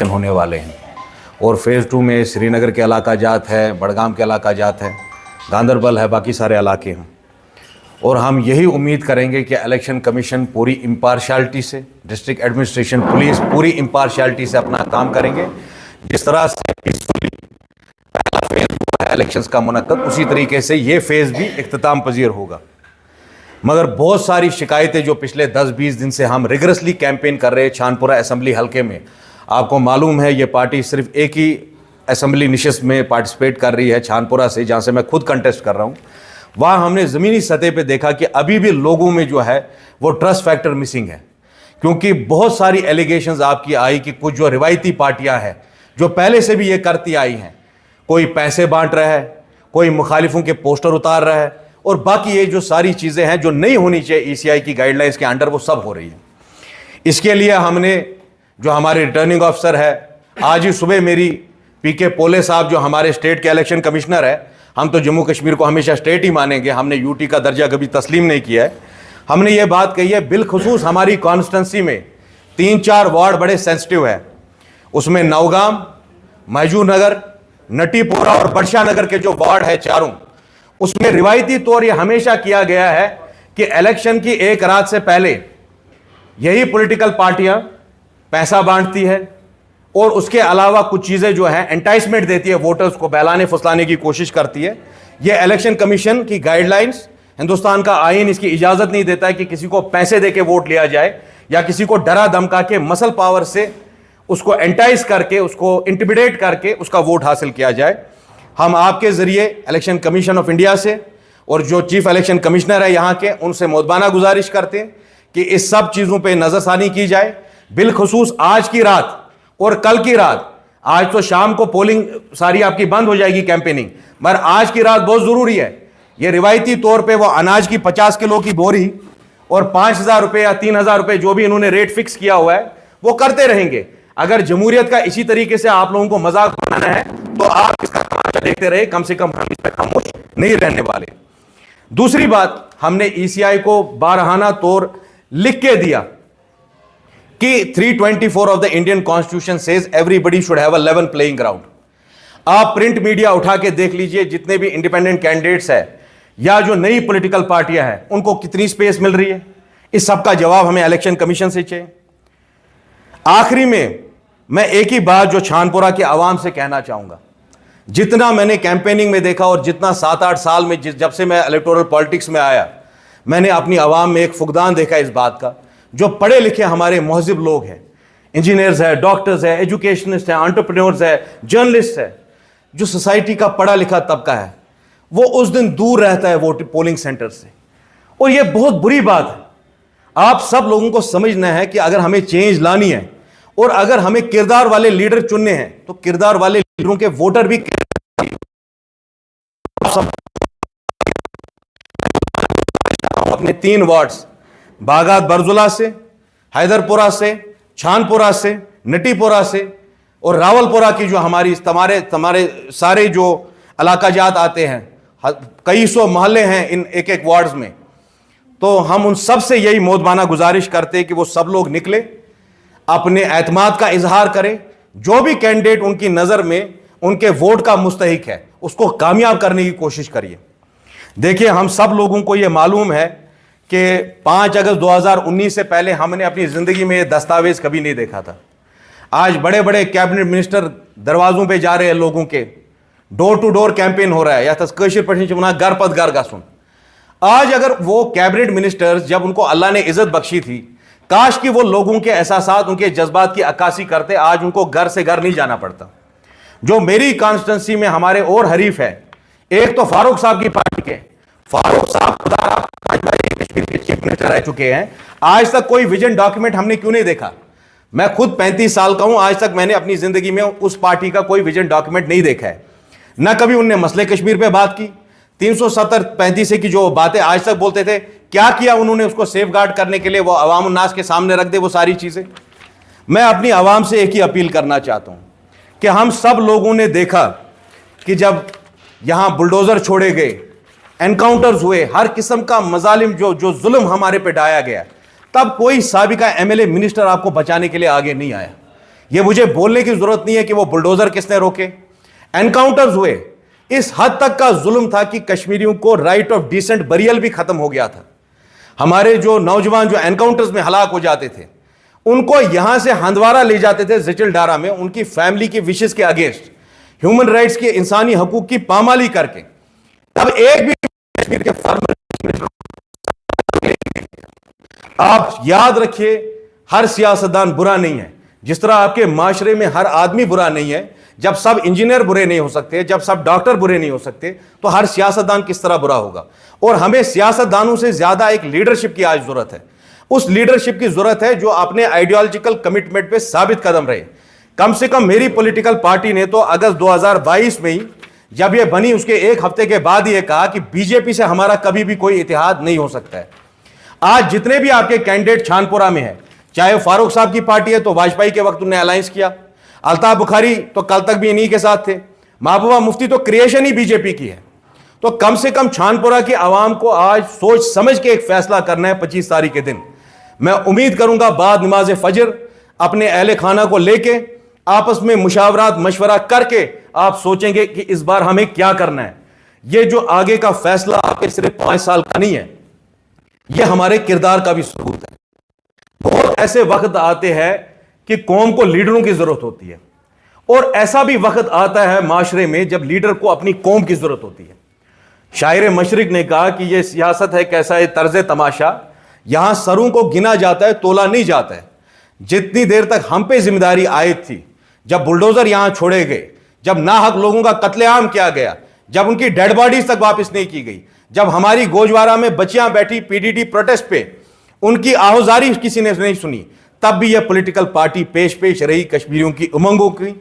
होने वाले हैं और फेज़ 2 में श्रीनगर के इलाका जात है, बड़गाम के इलाका जात है, गांदरबल है, बाकी सारे इलाके हैं। और हम यही उम्मीद करेंगे कि इलेक्शन कमीशन पूरी इम्पार्शियलिटी से, डिस्ट्रिक्ट एडमिनिस्ट्रेशन, पुलिस पूरी इम्पार्शियलिटी से अपना काम करेंगे। जिस तरह से पीसफुली पहला फेज़ हुआ है इलेक्शंस का मुनक्कद, उसी तरीके से ये फेज़ भी इख्तिताम पजीर होगा। मगर बहुत सारी शिकायतें जो पिछले 10-20 दिन से हम रिगरसली कैंपेन कर रहे हैं छानपुरा असम्बली हलके में, आपको मालूम है ये पार्टी सिर्फ एक ही असम्बली निशस्त में पार्टिसिपेट कर रही है छानपुरा से, जहाँ से मैं खुद कंटेस्ट कर रहा हूँ। वहाँ हमने ज़मीनी सतह पे देखा कि अभी भी लोगों में जो है वो ट्रस्ट फैक्टर मिसिंग है, क्योंकि बहुत सारी एलिगेशंस आपकी आई कि कुछ जो रिवायती पार्टियाँ हैं जो पहले से भी ये करती आई हैं, कोई पैसे बांट रहा है, कोई मुखालिफों के पोस्टर उतार रहा है, और बाकी ये जो सारी चीज़ें हैं जो नहीं होनी चाहिए ECI की गाइडलाइंस के अंडर, वो सब हो रही है। इसके लिए हमने जो हमारे रिटर्निंग ऑफिसर है, आज ही सुबह मेरी PK पोले साहब जो हमारे स्टेट के इलेक्शन कमिश्नर है, हम तो जम्मू कश्मीर को हमेशा स्टेट ही मानेंगे, हमने UT का दर्जा कभी तस्लीम नहीं किया है। हमने ये बात कही है, बिलखुसूस हमारी कॉन्स्टिट्यूंसी में 3-4 वार्ड बड़े सेंसिटिव है, उसमें नौगाम, महजूर नगर, नटीपोरा और बड़शाह नगर के जो वार्ड है चारों, उसमें रिवायती तौर ये हमेशा किया गया है कि इलेक्शन की एक रात से पहले यही पॉलिटिकल पार्टियां पैसा बांटती है और उसके अलावा कुछ चीज़ें जो है एंटाइसमेंट देती है, वोटर्स को बहलाने फुसलाने की कोशिश करती है। ये इलेक्शन कमीशन की गाइडलाइंस, हिंदुस्तान का आईन इसकी इजाज़त नहीं देता है कि किसी को पैसे दे के वोट लिया जाए या किसी को डरा धमका के मसल पावर से उसको एंटाइज करके, उसको इंटिमिडेट करके उसका वोट हासिल किया जाए। हम आपके ज़रिए इलेक्शन कमीशन ऑफ इंडिया से और जो चीफ इलेक्शन कमिश्नर है यहाँ के, उनसे मोदबाना गुजारिश करते हैं कि इस सब चीज़ों पे नज़रसानी की जाए। बिलखुसूस आज की रात और कल की रात, आज तो शाम को पोलिंग सारी आपकी बंद हो जाएगी कैंपेनिंग, मगर आज की रात बहुत ज़रूरी है। ये रिवायती तौर पे वो अनाज की 50 किलो की बोरी और 5,000 रुपये या 3,000 रुपये जो भी इन्होंने रेट फिक्स किया हुआ है वो करते रहेंगे। अगर जमहूरियत का इसी तरीके से आप लोगों को मजाक बनाना है तो आप इसका तमाशा देखते रहे, कम से कम हम इस पर खामोश नहीं रहने वाले। दूसरी बात, हमने ECI को बारहाना तौर लिख के दिया कि 324 of the Indian constitution says everybody should have a level playing ground. आप प्रिंट मीडिया उठा के देख लीजिए, जितने भी इंडिपेंडेंट कैंडिडेट्स हैं या जो नई पॉलिटिकल पार्टियां हैं, उनको कितनी स्पेस मिल रही है। इस सब का जवाब हमें इलेक्शन कमीशन से चाहिए। आखिरी में मैं एक ही बात जो छानपुरा के आवाम से कहना चाहूंगा, जितना मैंने कैंपेनिंग में देखा और जितना 7-8 साल में जब से मैं इलेक्टोरल पॉलिटिक्स में आया, मैंने अपनी आवाम में एक फुकदान देखा इस बात का। जो पढ़े लिखे हमारे महजिब लोग हैं, इंजीनियर्स है, डॉक्टर्स है, एजुकेशनिस्ट है, एंटरप्रेन्योर्स है, जर्नलिस्ट है, जो सोसाइटी का पढ़ा लिखा तबका है, वो उस दिन दूर रहता है वोट पोलिंग सेंटर से। और यह बहुत बुरी बात है। आप सब लोगों को समझना है कि अगर हमें चेंज लानी है और अगर हमें किरदार वाले लीडर चुनने हैं तो किरदार वाले लीडरों के वोटर भी अपने 3 वार्ड्स बागात बरजुला से, हैदरपुरा से, छानपुरा से, नटीपुरा से और रावलपुरा की जो हमारी तमारे सारे जो इलाका जात आते हैं, कई सौ मोहल्ले हैं इन एक वार्ड्स में, तो हम उन सब से यही मोदबाना गुजारिश करते हैं कि वो सब लोग निकले, अपने एतमाद का इजहार करें। जो भी कैंडिडेट उनकी नज़र में उनके वोट का मुस्तहिक है उसको कामयाब करने की कोशिश करिए। देखिए, हम सब लोगों को ये मालूम है कि 5 अगस्त 2019 से पहले हमने अपनी ज़िंदगी में ये दस्तावेज़ कभी नहीं देखा था। आज बड़े बड़े कैबिनेट मिनिस्टर दरवाज़ों पे जा रहे हैं, लोगों के डोर टू डोर कैंपेन हो रहा है, या तस्कशीर पढ़ना घर पद घर का सुन। आज अगर वो कैबिनेट मिनिस्टर्स, जब उनको अल्लाह ने इज़्ज़त बख्शी थी, काश कि वो लोगों के एहसासात, उनके जज्बात की अक्कासी करते, आज उनको घर से घर नहीं जाना पड़ता। जो मेरी कॉन्स्टिट्यूंसी में हमारे और हरीफ है, एक तो फारूक साहब की पार्टी के, फारूक साहब कश्मीर के चीफ मिनिस्टर रह चुके हैं, आज तक कोई विजन डॉक्यूमेंट हमने क्यों नहीं देखा। मैं खुद 35 साल का हूं, आज तक मैंने अपनी जिंदगी में उस पार्टी का कोई विजन डॉक्यूमेंट नहीं देखा है। न कभी उनने मसले कश्मीर पे बात की, 370-35 की जो बातें आज तक बोलते थे, क्या किया उन्होंने उसको सेफ गार्ड करने के लिए, वो अवाम उन्नास के सामने रख दे वो सारी चीज़ें। मैं अपनी आवाम से एक ही अपील करना चाहता हूँ कि हम सब लोगों ने देखा कि जब यहाँ बुलडोज़र छोड़े गए, एनकाउंटर्स हुए, हर किस्म का मजालिम जो जुल्म हमारे पे ढाया गया, तब कोई साबिका MLA मिनिस्टर आपको बचाने के लिए आगे नहीं आया। یہ مجھے بولنے کی ضرورت نہیں ہے کہ وہ بلڈوزر کس نے روکے. انکاؤنٹرز ہوئے, اس حد تک کا ظلم تھا کہ کشمیریوں کو رائٹ آف ڈیسنٹ بریل بھی ختم ہو گیا تھا. ہمارے جو نوجوان جو انکاؤنٹرز میں ہلاک ہو جاتے تھے, ان کو یہاں سے ہندوارہ لے جاتے تھے زچل ڈارا میں, ان کی فیملی کی وشز کے اگینسٹ, ہیومن رائٹس کے, انسانی حقوق کی پامالی کر کے. اب ایک بھی کشمیر کے فارمر, آپ یاد رکھیے, ہر سیاستدان برا نہیں ہے. جس طرح آپ کے معاشرے میں ہر آدمی برا نہیں ہے, جب سب انجینئر برے نہیں ہو سکتے, جب سب ڈاکٹر برے نہیں ہو سکتے, تو ہر سیاستدان کس طرح برا ہوگا. اور ہمیں سیاستدانوں سے زیادہ ایک لیڈرشپ کی آج ضرورت ہے. اس لیڈرشپ کی ضرورت ہے جو اپنے آئیڈیالوجیکل کمٹمنٹ پہ ثابت قدم رہے. کم سے کم میری پولیٹیکل پارٹی نے تو اگست 2022 میں ہی جب یہ بنی اس کے ایک ہفتے کے بعد یہ کہا کہ بی جے پی سے ہمارا کبھی بھی کوئی اتحاد نہیں ہو سکتا ہے. آج جتنے بھی آپ کے کینڈیڈیٹ چھانپورہ میں ہیں, چاہے فاروق صاحب کی پارٹی ہے تو واجپئی کے وقت انہوں نے الائنس کیا, الطاف بخاری تو کل تک بھی انہی کے ساتھ تھے, محبوبہ مفتی تو کریشن ہی بی جے پی کی ہے. تو کم سے کم چھانپورہ کی عوام کو آج سوچ سمجھ کے ایک فیصلہ کرنا ہے 25 تاریخ کے دن. میں امید کروں گا بعد نماز فجر اپنے اہل خانہ کو لے کے آپس میں مشاورات مشورہ کر کے آپ سوچیں گے کہ اس بار ہمیں کیا کرنا ہے. یہ جو آگے کا فیصلہ آپ کے صرف 5 سال کا نہیں ہے, یہ ہمارے کردار کا بھی ثبوت ہے. بہت ایسے وقت آتے ہیں کہ قوم کو لیڈروں کی ضرورت ہوتی ہے, اور ایسا بھی وقت آتا ہے معاشرے میں جب لیڈر کو اپنی قوم کی ضرورت ہوتی ہے. شاعر مشرق نے کہا کہ یہ سیاست ہے کیسا ہے طرز تماشا, یہاں سروں کو گنا جاتا ہے تولا نہیں جاتا ہے. جتنی دیر تک ہم پہ ذمہ داری عائد تھی, جب بلڈوزر یہاں چھوڑے گئے, جب ناحق لوگوں کا قتل عام کیا گیا, جب ان کی ڈیڈ باڈیز تک واپس نہیں کی گئی, جب ہماری گوجوارہ میں بچیاں بیٹھی پی ڈی ٹی پروٹیسٹ پہ, ان کی آہوزاری کسی نے نہیں سنی, تب بھی یہ پولیٹیکل پارٹی پیش رہی کشمیریوں کی امنگوں کی,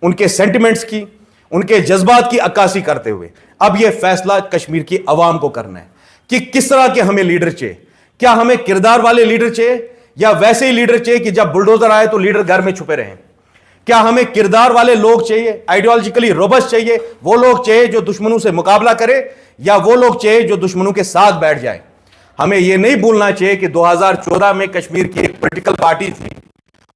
ان کے سینٹیمنٹس کی, ان کے جذبات کی عکاسی کرتے ہوئے. اب یہ فیصلہ کشمیر کی عوام کو کرنا ہے کہ کس طرح کے ہمیں لیڈر چاہیے. کیا ہمیں کردار والے لیڈر چاہیے یا ویسے ہی لیڈر چاہیے کہ جب بلڈوزر آئے تو لیڈر گھر میں چھپے رہیں؟ کیا ہمیں کردار والے لوگ چاہیے, آئیڈیالوجیکلی روبسٹ چاہیے, وہ لوگ چاہیے جو دشمنوں سے مقابلہ کرے, یا وہ لوگ چاہیے جو دشمنوں کے ساتھ بیٹھ جائیں؟ ہمیں یہ نہیں بھولنا چاہیے کہ 2014 میں کشمیر کی ایک پولیٹیکل پارٹی تھی,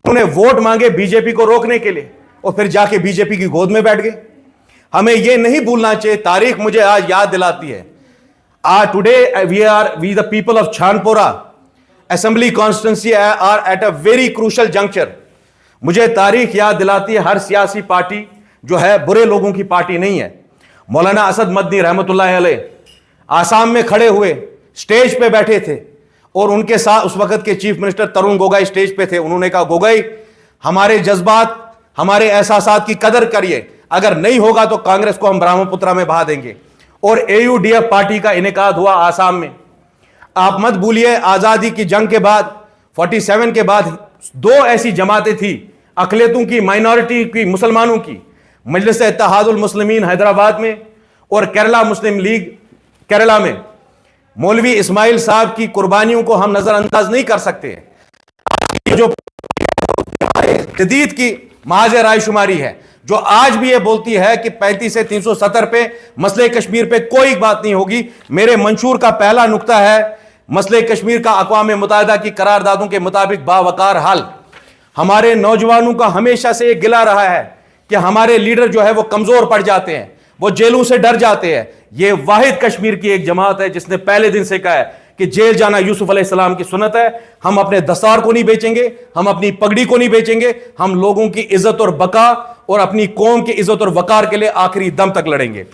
انہیں ووٹ مانگے بی جے پی کو روکنے کے لیے اور پھر جا کے بی جے پی کی گود میں بیٹھ گئے. ہمیں یہ نہیں بھولنا چاہیے, تاریخ مجھے آج یاد دلاتی ہے. Today we the people of Chanpura Assembly constituency are at a very crucial juncture. مجھے تاریخ یاد دلاتی ہے, ہر سیاسی پارٹی جو ہے برے لوگوں کی پارٹی نہیں ہے. مولانا اسد مدنی رحمۃ اللہ علیہ آسام میں کھڑے ہوئے, سٹیج پہ بیٹھے تھے, اور ان کے ساتھ اس وقت کے چیف منسٹر ترون گوگائی سٹیج پہ تھے. انہوں نے کہا گوگائی ہمارے جذبات ہمارے احساسات کی قدر کریے, اگر نہیں ہوگا تو کانگریس کو ہم برہم پترا میں بہا دیں گے. اور اے یو ڈی ایف پارٹی کا انعقاد ہوا آسام میں. آپ مت بھولیے آزادی کی جنگ کے بعد 47 کے بعد 2 ایسی جماعتیں تھیں, اقلیتوں کی, مائنورٹی کی, مسلمانوں کی, مجلس اتحاد المسلمین حیدرآباد میں اور کیرلا مسلم لیگ کیرلا میں. مولوی اسماعیل صاحب کی قربانیوں کو ہم نظر انداز نہیں کر سکتے. جو جدید کی محاذ رائے شماری ہے جو آج بھی یہ بولتی ہے کہ 35 سے 370 پہ مسئلہ کشمیر پہ کوئی بات نہیں ہوگی, میرے منشور کا پہلا نقطہ ہے مسئلہ کشمیر کا اقوام متحدہ کی قراردادوں کے مطابق باوقار حل. ہمارے نوجوانوں کا ہمیشہ سے یہ گلہ رہا ہے کہ ہمارے لیڈر جو ہے وہ کمزور پڑ جاتے ہیں, وہ جیلوں سے ڈر جاتے ہیں. یہ واحد کشمیر کی ایک جماعت ہے جس نے پہلے دن سے کہا ہے کہ جیل جانا یوسف علیہ السلام کی سنت ہے. ہم اپنے دستار کو نہیں بیچیں گے, ہم اپنی پگڑی کو نہیں بیچیں گے, ہم لوگوں کی عزت اور بقا اور اپنی قوم کی عزت اور وقار کے لیے آخری دم تک لڑیں گے.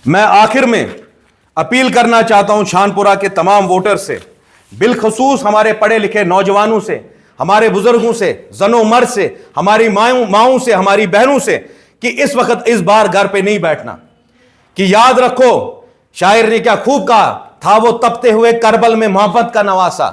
میں آخر میں اپیل کرنا چاہتا ہوں چھانپورہ کے تمام ووٹر سے, بالخصوص ہمارے پڑھے لکھے نوجوانوں سے, ہمارے بزرگوں سے, زن و مرد سے, ہماری ماؤں سے, ہماری بہنوں سے, کہ اس وقت اس بار گھر پہ نہیں بیٹھنا. کہ یاد رکھو شاعر نے کیا خوب کہا, تھا وہ تپتے ہوئے کربل میں محمد کا نواسا,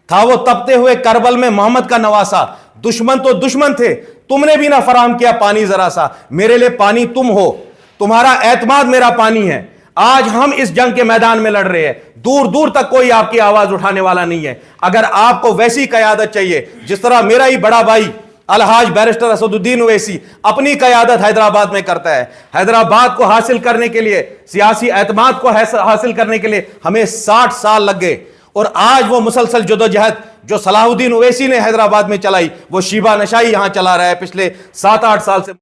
تھا وہ تپتے ہوئے کربل میں محمد کا نواسا. دشمن تو دشمن تھے, تم نے بھی نہ فراہم کیا پانی ذرا سا, میرے لیے پانی تم ہو, تمہارا اعتماد میرا پانی ہے. آج ہم اس جنگ کے میدان میں لڑ رہے ہیں, دور دور تک کوئی آپ کی آواز اٹھانے والا نہیں ہے. اگر آپ کو ویسی قیادت چاہیے جس طرح میرا ہی بڑا بھائی الحاج بیرسٹر اسد الدین اویسی اپنی قیادت حیدرآباد میں کرتا ہے, حیدرآباد کو حاصل کرنے کے لیے, سیاسی اعتماد کو حاصل کرنے کے لیے ہمیں 60 سال لگ گئے, اور آج وہ مسلسل جدوجہد جو صلاح الدین اویسی نے حیدرآباد میں چلائی وہ شیبہ نشائی یہاں چلا رہا ہے پچھلے 7-8 سال سے.